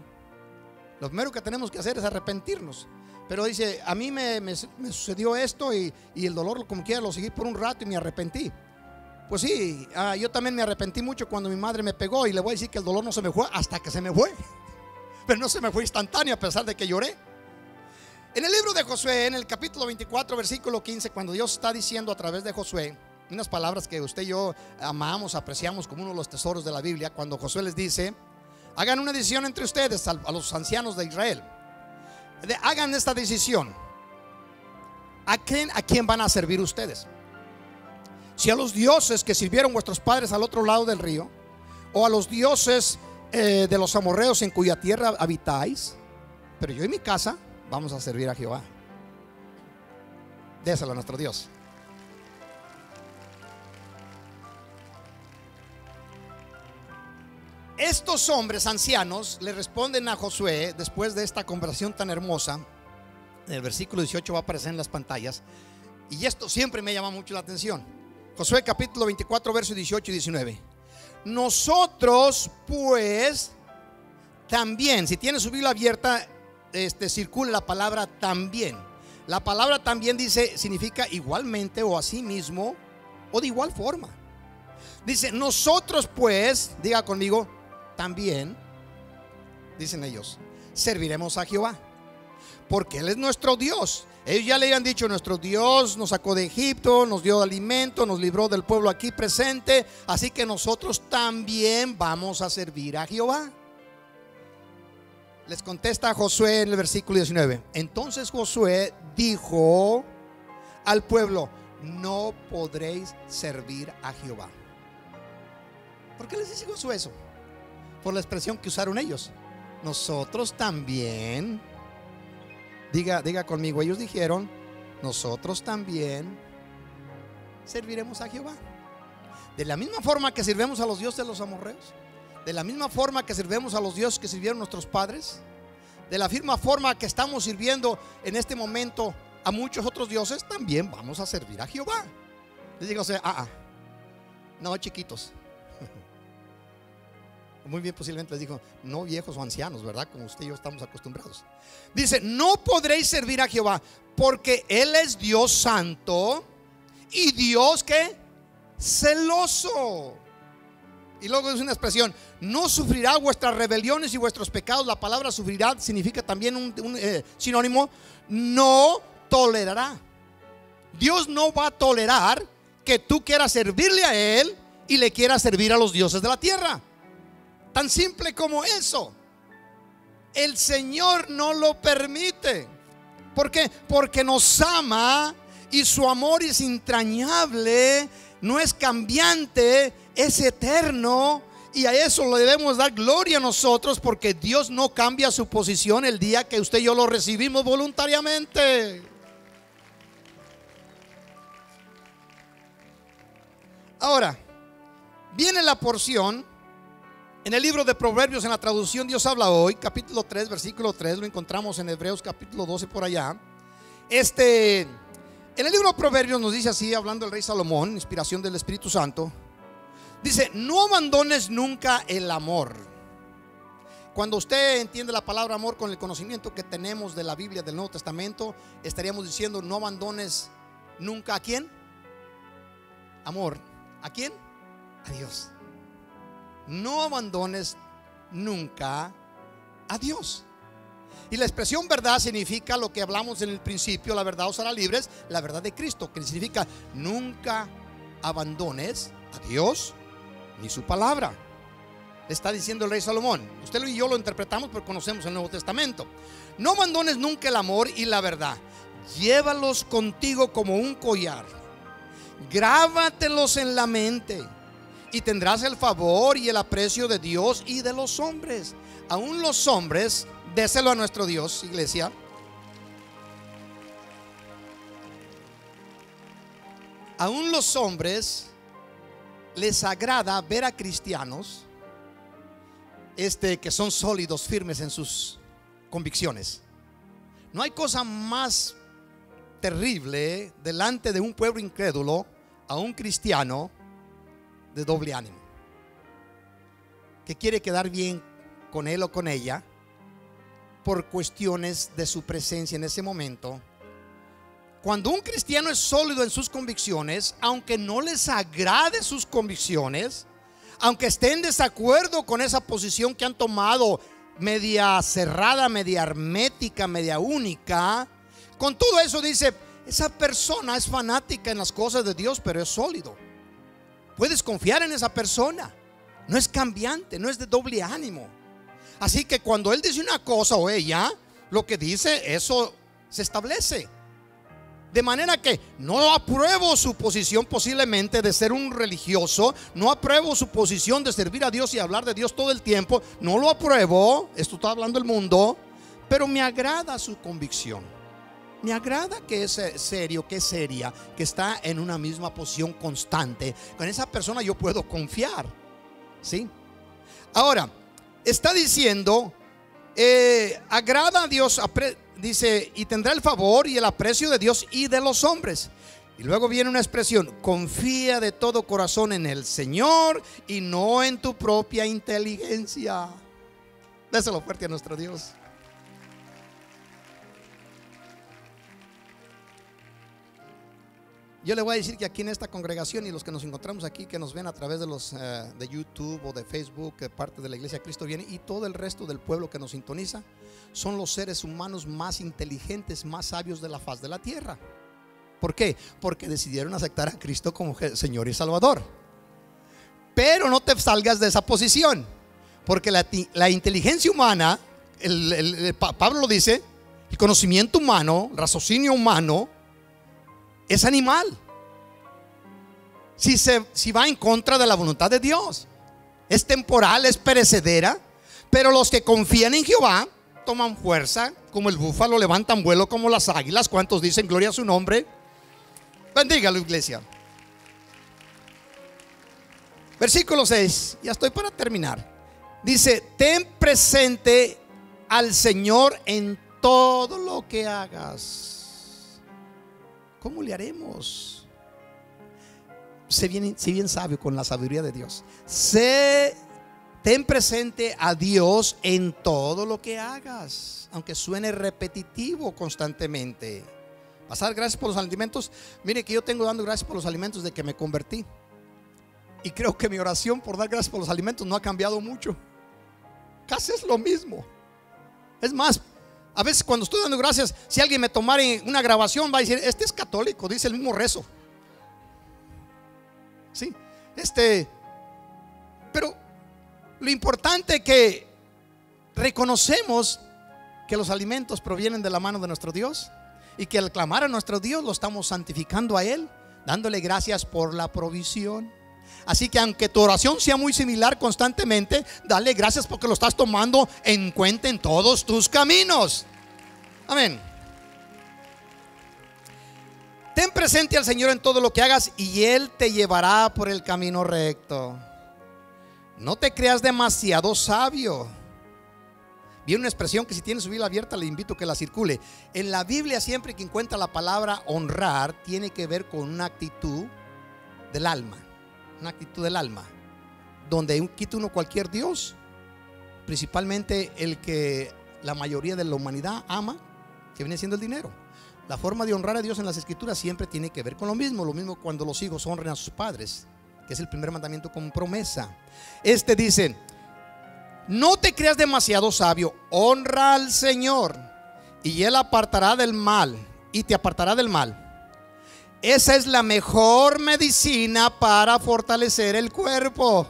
Speaker 3: lo primero que tenemos que hacer es arrepentirnos. Pero dice: a mí me sucedió esto y el dolor, como quiera, lo seguí por un rato y me arrepentí. Pues sí, yo también me arrepentí mucho cuando mi madre me pegó, y le voy a decir que el dolor no se me fue hasta que se me fue. Pero no se me fue instantáneo a pesar de que lloré. En el libro de Josué, en el capítulo 24, versículo 15, cuando Dios está diciendo a través de Josué unas palabras que usted y yo amamos, apreciamos como uno de los tesoros de la Biblia, cuando Josué les dice: hagan una decisión entre ustedes, a los ancianos de Israel. Hagan esta decisión. ¿A quién van a servir ustedes? Si a los dioses que sirvieron vuestros padres al otro lado del río, o a los dioses de los amorreos en cuya tierra habitáis. Pero yo y mi casa vamos a servir a Jehová. Déselo a nuestro Dios. Estos hombres ancianos le responden a Josué después de esta conversación tan hermosa. En el versículo 18 va a aparecer en las pantallas, y esto siempre me llama mucho la atención. Josué capítulo 24, versos 18 y 19. Nosotros pues también, si tiene su Biblia abierta, circula la palabra también. La palabra también significa igualmente, o asimismo, o de igual forma. Dice: nosotros pues, diga conmigo, también, dicen ellos, serviremos a Jehová, porque Él es nuestro Dios. Ellos ya le habían dicho: nuestro Dios nos sacó de Egipto, nos dio alimento, nos libró del pueblo aquí presente, así que nosotros también vamos a servir a Jehová. Les contesta Josué en el versículo 19. Entonces Josué dijo al pueblo: no podréis servir a Jehová. ¿Por qué les dice Josué eso? Por la expresión que usaron ellos. Nosotros también. Diga conmigo, ellos dijeron: nosotros también serviremos a Jehová. De la misma forma que sirvemos a los dioses de los amorreos, de la misma forma que sirvemos a los dioses que sirvieron nuestros padres, de la misma forma que estamos sirviendo en este momento a muchos otros dioses, también vamos a servir a Jehová. Les digo: no, chiquitos. Muy bien, posiblemente les dijo: no viejos o ancianos, ¿verdad? Como usted y yo estamos acostumbrados. Dice: no podréis servir a Jehová, porque Él es Dios santo y Dios ¿qué? Celoso. Y luego es una expresión: no sufrirá vuestras rebeliones y vuestros pecados. La palabra sufrirá significa también un sinónimo: no tolerará. Dios no va a tolerar que tú quieras servirle a Él y le quieras servir a los dioses de la tierra. Tan simple como eso. El Señor no lo permite. ¿Por qué? Porque nos ama y su amor es entrañable, no es cambiante, es eterno. Y a eso le debemos dar gloria a nosotros, porque Dios no cambia su posición el día que usted y yo lo recibimos voluntariamente. Ahora, viene la porción en el libro de Proverbios, en la traducción Dios habla hoy, capítulo 3, versículo 3. Lo encontramos en Hebreos capítulo 12 por allá. En el libro de Proverbios nos dice así, hablando el rey Salomón, inspiración del Espíritu Santo. Dice: no abandones nunca el amor. Cuando usted entiende la palabra amor con el conocimiento que tenemos de la Biblia, del Nuevo Testamento, estaríamos diciendo: no abandones nunca ¿a quién? Amor. ¿A quién? A Dios. No abandones nunca a Dios. Y la expresión verdad significa lo que hablamos en el principio: la verdad os hará libres, la verdad de Cristo, que significa nunca abandones a Dios ni su palabra. Está diciendo el rey Salomón. Usted y yo lo interpretamos porque conocemos el Nuevo Testamento. No abandones nunca el amor y la verdad. Llévalos contigo como un collar. Grábatelos en la mente y tendrás el favor y el aprecio de Dios y de los hombres. Aún los hombres, déselo a nuestro Dios, iglesia. Aún los hombres les agrada ver a cristianos que son sólidos, firmes en sus convicciones. No hay cosa más terrible delante de un pueblo incrédulo a un cristiano de doble ánimo, que quiere quedar bien con él o con ella por cuestiones de su presencia en ese momento. Cuando un cristiano es sólido en sus convicciones, aunque no les agrade sus convicciones, aunque esté en desacuerdo con esa posición que han tomado, media cerrada, media hermética, media única, con todo eso dice: esa persona es fanática en las cosas de Dios, pero es sólido. Puedes confiar en esa persona. No es cambiante, no es de doble ánimo. Así que cuando él dice una cosa o ella, lo que dice, eso se establece. De manera que no apruebo su posición posiblemente de ser un religioso, no apruebo su posición de servir a Dios y hablar de Dios todo el tiempo, no lo apruebo, esto está hablando el mundo, pero me agrada su convicción. Me agrada que es serio, que es seria, que está en una misma posición constante. Con esa persona yo puedo confiar, ¿sí? Ahora, está diciendo, agrada a Dios, dice, y tendrá el favor y el aprecio de Dios y de los hombres. Y luego viene una expresión: confía de todo corazón en el Señor y no en tu propia inteligencia. Déselo fuerte a nuestro Dios. Yo le voy a decir que aquí en esta congregación y los que nos encontramos aquí, que nos ven a través de los de YouTube o de Facebook, que parte de la iglesia Cristo Viene, y todo el resto del pueblo que nos sintoniza, son los seres humanos más inteligentes, más sabios de la faz de la tierra. ¿Por qué? Porque decidieron aceptar a Cristo como Señor y Salvador. Pero no te salgas de esa posición, porque la inteligencia humana, Pablo lo dice, el conocimiento humano, el raciocinio humano es animal. Si va en contra de la voluntad de Dios, es temporal, es perecedera. Pero los que confían en Jehová toman fuerza como el búfalo, levantan vuelo como las águilas. ¿Cuántos dicen gloria a su nombre? Bendígalo, iglesia. Versículo 6, ya estoy para terminar. Dice: ten presente al Señor en todo lo que hagas. ¿Cómo le haremos? Sé bien sabio con la sabiduría de Dios. Ten presente a Dios en todo lo que hagas, aunque suene repetitivo constantemente. Vas a dar gracias por los alimentos. Mire que yo tengo dando gracias por los alimentos de que me convertí. Y creo que mi oración por dar gracias por los alimentos no ha cambiado mucho. Casi es lo mismo. Es más, a veces cuando estoy dando gracias, si alguien me tomara una grabación, va a decir: este es católico, dice el mismo rezo. Sí, pero lo importante es que reconocemos que los alimentos provienen de la mano de nuestro Dios, y que al clamar a nuestro Dios lo estamos santificando a Él, dándole gracias por la provisión. Así que aunque tu oración sea muy similar constantemente, dale gracias porque lo estás tomando en cuenta en todos tus caminos. Amén. Ten presente al Señor en todo lo que hagas y Él te llevará por el camino recto. no te creas demasiado sabio. Viene una expresión que si tiene su Biblia abierta le invito a que la circule. En la Biblia siempre que encuentra la palabra honrar tiene que ver con una actitud del alma. Una actitud del alma, donde quita uno cualquier Dios, principalmente el que la mayoría de la humanidad ama, que viene siendo el dinero. La forma de honrar a Dios en las Escrituras siempre tiene que ver con lo mismo cuando los hijos honren a sus padres, que es el primer mandamiento con promesa. Dice: no te creas demasiado sabio, honra al Señor y Él apartará del mal, y te apartará del mal. Esa es la mejor medicina para fortalecer el cuerpo.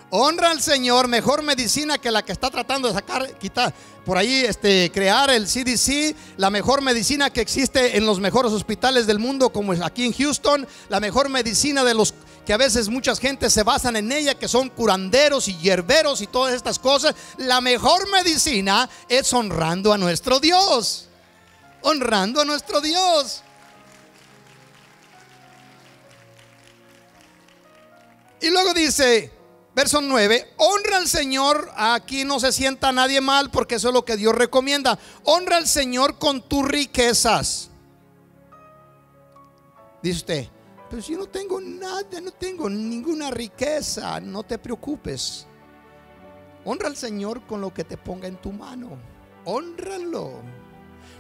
Speaker 3: Honra al Señor, mejor medicina que la que está tratando de quitar por ahí, crear el CDC, la mejor medicina que existe en los mejores hospitales del mundo, como aquí en Houston, la mejor medicina de los que a veces muchas gentes se basan en ella, que son curanderos y hierberos y todas estas cosas. La mejor medicina es honrando a nuestro Dios. Honrando a nuestro Dios. Y luego dice, verso 9: honra al Señor. Aquí no se sienta nadie mal, porque eso es lo que Dios recomienda. Honra al Señor con tus riquezas. Dice usted: pero si yo no tengo nada, no tengo ninguna riqueza. No te preocupes. Honra al Señor con lo que te ponga en tu mano. Hónralo.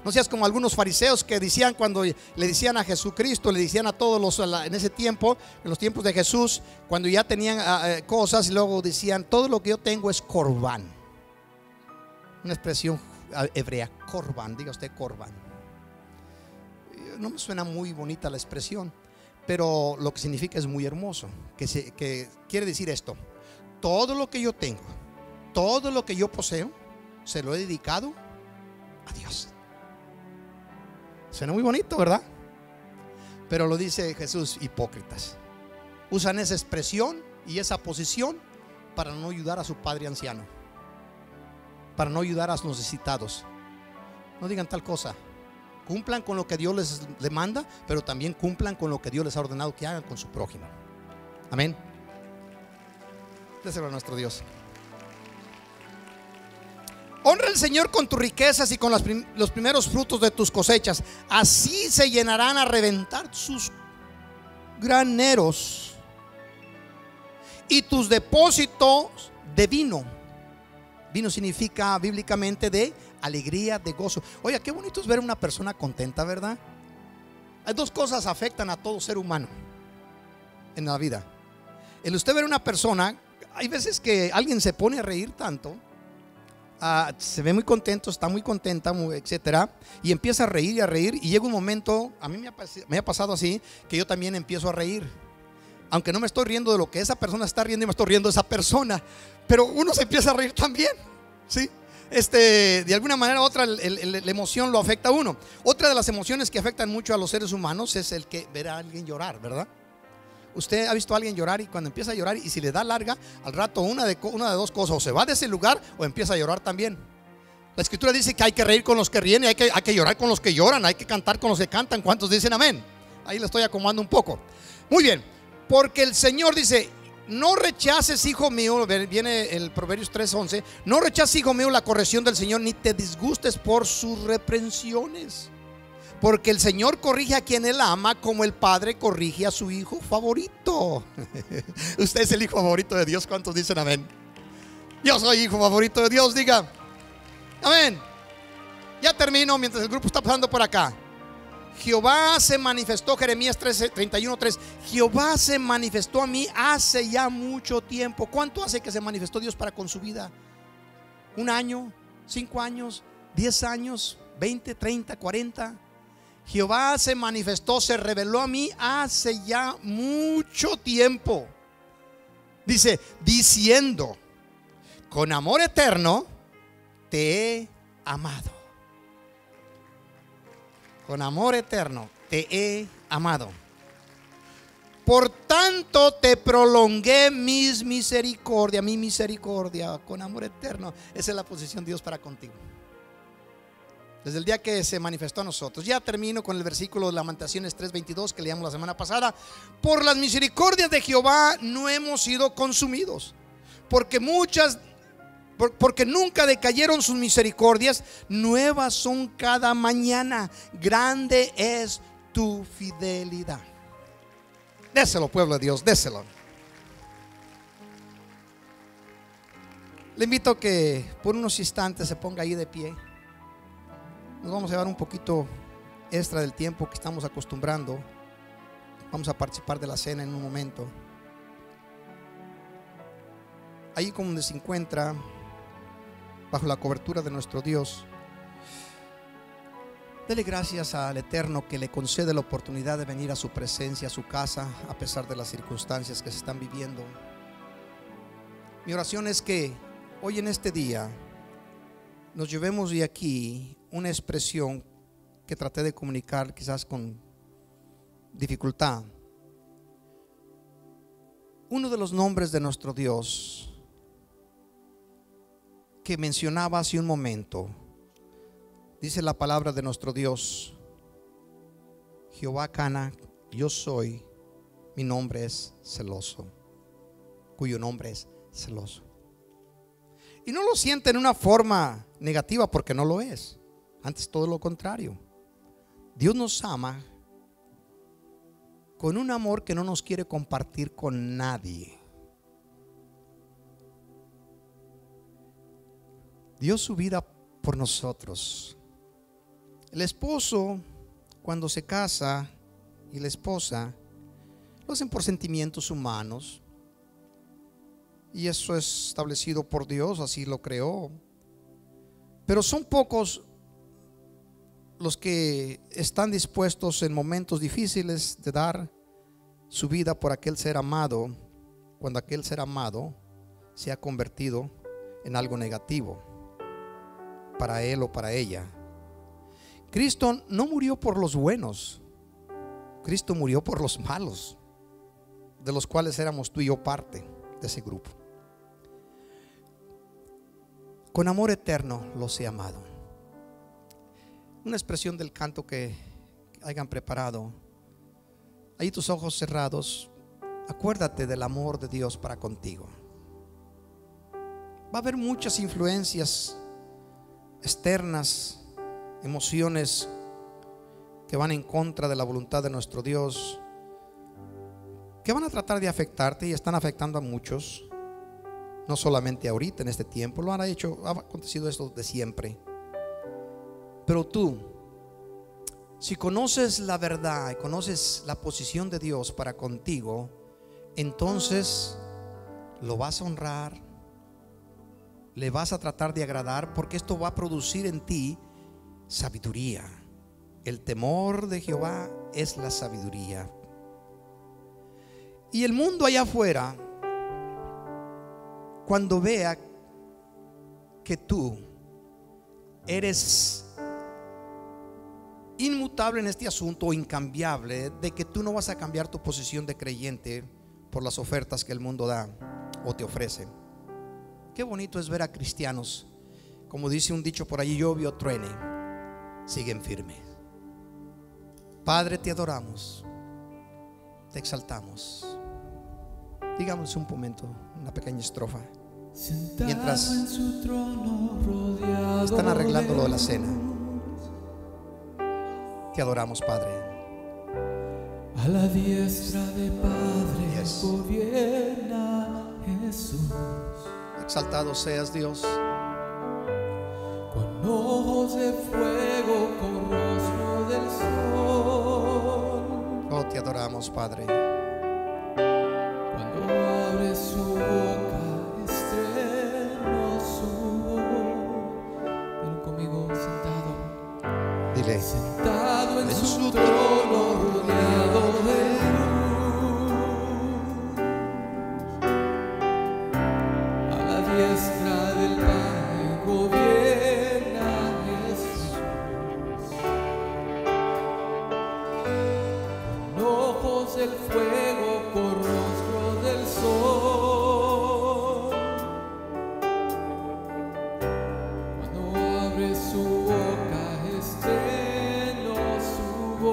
Speaker 3: No seas como algunos fariseos que decían, cuando le decían a Jesucristo, le decían a todos los en ese tiempo, en los tiempos de Jesús, cuando ya tenían cosas, y luego decían: todo lo que yo tengo es corbán. Una expresión hebrea, corbán. Diga usted corbán. No me suena muy bonita la expresión, pero lo que significa es muy hermoso. Que quiere decir esto: todo lo que yo tengo, todo lo que yo poseo, se lo he dedicado a Dios. Suena muy bonito, ¿verdad? Pero lo dice Jesús: hipócritas. Usan esa expresión y esa posición para no ayudar a su padre anciano, para no ayudar a los necesitados. No digan tal cosa. Cumplan con lo que Dios les demanda, pero también cumplan con lo que Dios les ha ordenado que hagan con su prójimo. Amén. Déselo a nuestro Dios. Honra al Señor con tus riquezas y con los primeros frutos de tus cosechas. Así se llenarán a reventar sus graneros y tus depósitos de vino. Vino significa bíblicamente de alegría, de gozo. Oiga, qué bonito es ver a una persona contenta, ¿verdad? Hay dos cosas afectan a todo ser humano en la vida. El usted ver a una persona, hay veces que alguien se pone a reír tanto, se ve muy contento, está muy contenta, etcétera, y empieza a reír, y llega un momento, a mí me ha pasado así, que yo también empiezo a reír, aunque no me estoy riendo de lo que esa persona está riendo, y me estoy riendo de esa persona, pero uno se empieza a reír también, ¿sí? De alguna manera u otra la emoción lo afecta a uno. Otra de las emociones que afectan mucho a los seres humanos es el que ver a alguien llorar, ¿verdad? Usted ha visto a alguien llorar, y cuando empieza a llorar, y si le da larga, al rato una de dos cosas: o se va de ese lugar o empieza a llorar también. La Escritura dice que hay que reír con los que ríen, y hay que llorar con los que lloran, hay que cantar con los que cantan. ¿Cuántos dicen amén? Ahí le estoy acomodando un poco. Muy bien, porque el Señor dice: no rechaces, hijo mío, viene el Proverbios 3:11, no rechaces, hijo mío, la corrección del Señor, ni te disgustes por sus reprensiones. Porque el Señor corrige a quien Él ama, como el padre corrige a su hijo favorito. Usted es el hijo favorito de Dios. ¿Cuántos dicen amén? Yo soy hijo favorito de Dios, diga amén. Ya termino mientras el grupo está pasando por acá. Jehová se manifestó, Jeremías 31:3. Jehová se manifestó a mí hace ya mucho tiempo. ¿Cuánto hace que se manifestó Dios para con su vida? ¿1 año? ¿5 años? ¿10 años? ¿20? ¿30? ¿40? Jehová se manifestó, se reveló a mí hace ya mucho tiempo. Dice, diciendo: con amor eterno te he amado. Con amor eterno te he amado. Por tanto te prolongué mi misericordia. Con amor eterno. Esa es la posición de Dios para contigo. Desde el día que se manifestó a nosotros. Ya termino con el versículo de Lamentaciones 3:22 que leíamos la semana pasada. Por las misericordias de Jehová no hemos sido consumidos, porque nunca decayeron sus misericordias, nuevas son cada mañana, grande es tu fidelidad. Déselo, pueblo de Dios, déselo. Le invito a que por unos instantes se ponga ahí de pie. Nos vamos a llevar un poquito extra del tiempo que estamos acostumbrando. Vamos a participar de la cena en un momento. Ahí como donde se encuentra, bajo la cobertura de nuestro Dios, dele gracias al Eterno que le concede la oportunidad de venir a su presencia, a su casa, a pesar de las circunstancias que se están viviendo. Mi oración es que hoy en este día nos llevemos de aquí una expresión que traté de comunicar quizás con dificultad. Uno de los nombres de nuestro Dios que mencionaba hace un momento, dice la palabra de nuestro Dios: Jehová Cana, yo soy, mi nombre es celoso, cuyo nombre es celoso. Y no lo siente en una forma negativa, porque no lo es. Antes todo lo contrario. Dios nos ama con un amor que no nos quiere compartir con nadie. Dio su vida por nosotros. El esposo, cuando se casa, y la esposa, lo hacen por sentimientos humanos. Y eso es establecido por Dios, así lo creó. Pero son pocos los que están dispuestos en momentos difíciles de dar su vida por aquel ser amado, cuando aquel ser amado se ha convertido en algo negativo para él o para ella. Cristo no murió por los buenos, Cristo murió por los malos, de los cuales éramos tú y yo parte de ese grupo. Con amor eterno los he amado. Una expresión del canto que hayan preparado. Ahí tus ojos cerrados, acuérdate del amor de Dios para contigo. Va a haber muchas influencias externas, emociones que van en contra de la voluntad de nuestro Dios, que van a tratar de afectarte y están afectando a muchos. No solamente ahorita en este tiempo, lo han hecho, ha acontecido esto de siempre. Pero tú, si conoces la verdad y conoces la posición de Dios para contigo, entonces lo vas a honrar, le vas a tratar de agradar, porque esto va a producir en ti sabiduría. El temor de Jehová es la sabiduría. Y el mundo allá afuera, cuando vea que tú eres inmutable en este asunto, o incambiable, de que tú no vas a cambiar tu posición de creyente por las ofertas que el mundo da o te ofrece. Qué bonito es ver a cristianos, como dice un dicho por allí, lluvia o truene, siguen firmes. Padre, te adoramos, te exaltamos. Digamos un momento, una pequeña estrofa, mientras están arreglando lo de la cena. Te adoramos, Padre.
Speaker 1: A la diestra de Padre gobierna Jesús.
Speaker 3: Exaltado seas, Dios.
Speaker 1: Con ojos de fuego, con rostro del sol.
Speaker 3: Oh, te adoramos, Padre.
Speaker 1: Cuando abre su boca, estreno su voz. Ven conmigo sentado.
Speaker 3: Dile.
Speaker 1: Sentado en su trono, rodeado de luz. A la diestra del Padre gobierna Jesús. Con ojos del fuego, con rostro del sol. Cuando abre su boca, estreno su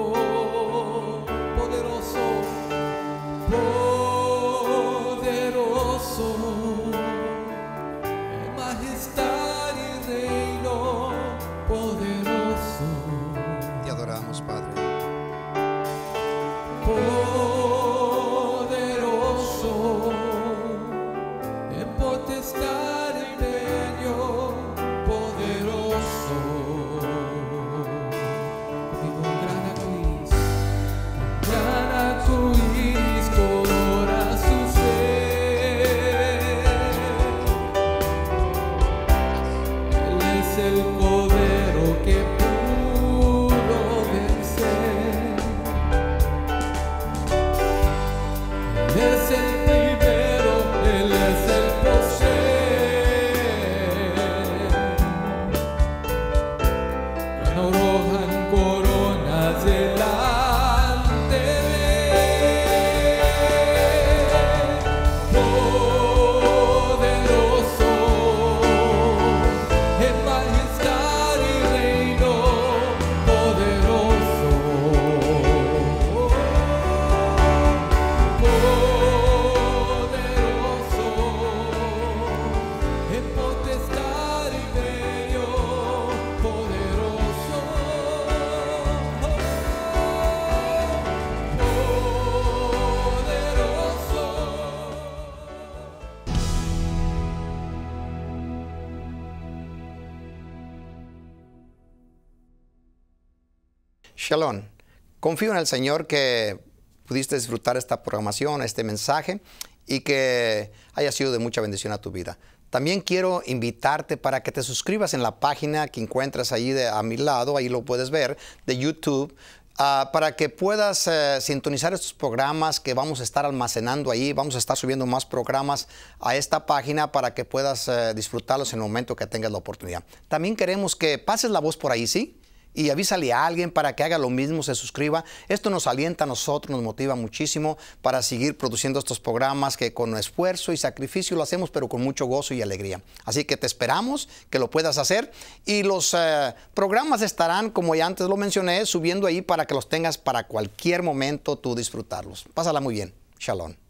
Speaker 3: Shalom. Confío en el Señor que pudiste disfrutar esta programación, este mensaje, y que haya sido de mucha bendición a tu vida. También quiero invitarte para que te suscribas en la página que encuentras ahí a mi lado, ahí lo puedes ver, de YouTube, para que puedas sintonizar estos programas que vamos a estar almacenando ahí. Vamos a estar subiendo más programas a esta página para que puedas disfrutarlos en el momento que tengas la oportunidad. También queremos que pases la voz por ahí, ¿sí? Y avísale a alguien para que haga lo mismo, se suscriba. Esto nos alienta a nosotros, nos motiva muchísimo para seguir produciendo estos programas que con esfuerzo y sacrificio lo hacemos, pero con mucho gozo y alegría. Así que te esperamos que lo puedas hacer. Y los programas estarán, como ya antes lo mencioné, subiendo ahí para que los tengas para cualquier momento tú disfrutarlos. Pásala muy bien. Shalom.